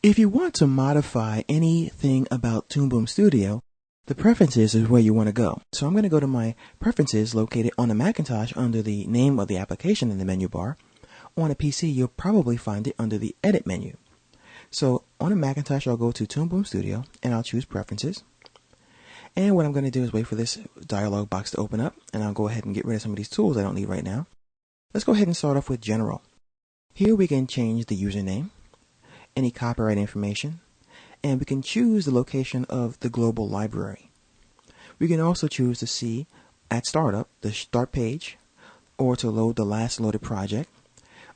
If you want to modify anything about Toom Studio, the preferences is where you want to go. So I'm going to go to my preferences located on the Macintosh under the name of the application in the menu bar. On a PC, you'll probably find it under the edit menu. So on a Macintosh, I'll go to Toom Studio and I'll choose preferences. And what I'm going to do is wait for this dialog box to open up, and I'll go ahead and get rid of some of these tools I don't need right now. Let's go ahead and start off with General. Here we can change the username, any copyright information, and we can choose the location of the global library. We can also choose to see at startup the start page, or to load the last loaded project,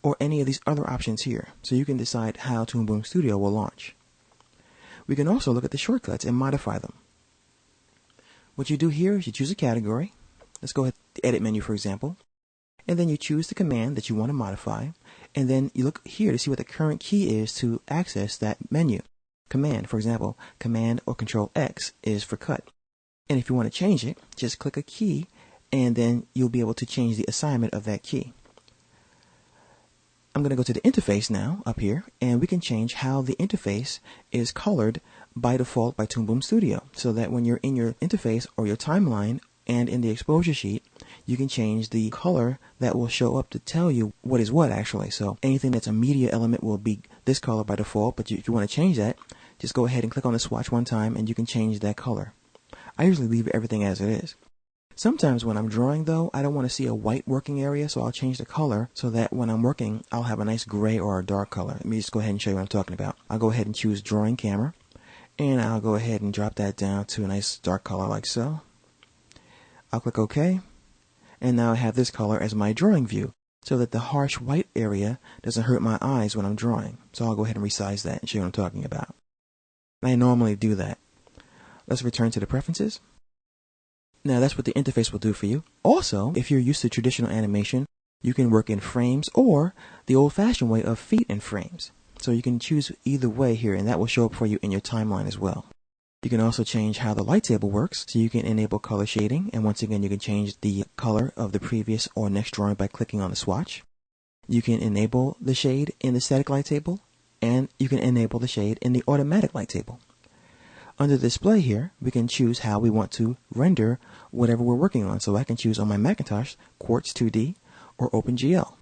or any of these other options here, so you can decide how Toom Studio will launch. We can also look at the shortcuts and modify them. What you do here is you choose a category. Let's go ahead to the edit menu, for example. And then you choose the command that you want to modify. And then you look here to see what the current key is to access that menu. Command, for example, Command or Control X is for cut. And if you want to change it, just click a key and then you'll be able to change the assignment of that key. I'm going to go to the interface now up here, and we can change how the interface is colored by default by Toom Studio, so that when you're in your interface or your timeline and in the exposure sheet, you can change the color that will show up to tell you what is what actually. So anything that's a media element will be this color by default, but if you want to change that, just go ahead and click on the swatch one time and you can change that color. I usually leave everything as it is. Sometimes when I'm drawing though, I don't want to see a white working area, so I'll change the color so that when I'm working, I'll have a nice gray or a dark color. Let me just go ahead and show you what I'm talking about. I'll go ahead and choose drawing camera, and I'll go ahead and drop that down to a nice dark color like so. I'll click OK, and now I have this color as my drawing view, so that the harsh white area doesn't hurt my eyes when I'm drawing. So I'll go ahead and resize that and show you what I'm talking about. I normally do that. Let's return to the preferences. Now that's what the interface will do for you. Also, if you're used to traditional animation, you can work in frames or the old-fashioned way of feet in frames. So you can choose either way here, and that will show up for you in your timeline as well. You can also change how the light table works, so you can enable color shading, and once again you can change the color of the previous or next drawing by clicking on the swatch. You can enable the shade in the static light table, and you can enable the shade in the automatic light table. Under display here, we can choose how we want to render whatever we're working on. So I can choose on my Macintosh Quartz 2D or OpenGL.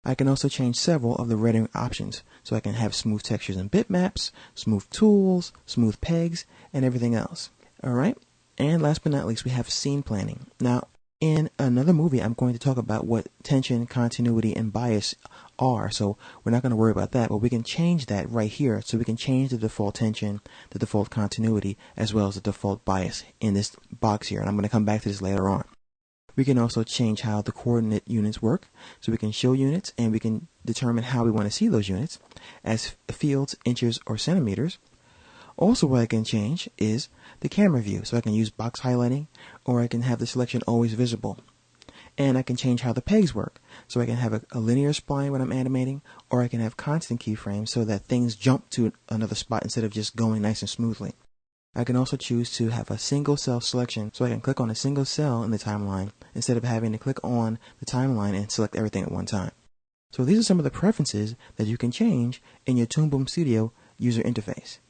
I can also change several of the rendering options. So I can have smooth textures and bitmaps, smooth tools, smooth pegs, and everything else. Alright, and last but not least, we have scene planning. Now, in another movie, I'm going to talk about what tension, continuity, and bias are, so we're not going to worry about that, but we can change that right here. So we can change the default tension, the default continuity, as well as the default bias in this box here, and I'm going to come back to this later on. We can also change how the coordinate units work, so we can show units and we can determine how we want to see those units as fields, inches, or centimeters. Also, what I can change is the camera view, so I can use box highlighting, or I can have the selection always visible. And I can change how the pegs work, so I can have a linear spline when I'm animating, or I can have constant keyframes so that things jump to another spot instead of just going nice and smoothly. I can also choose to have a single cell selection, so I can click on a single cell in the timeline instead of having to click on the timeline and select everything at one time. So these are some of the preferences that you can change in your Toom Studio user interface.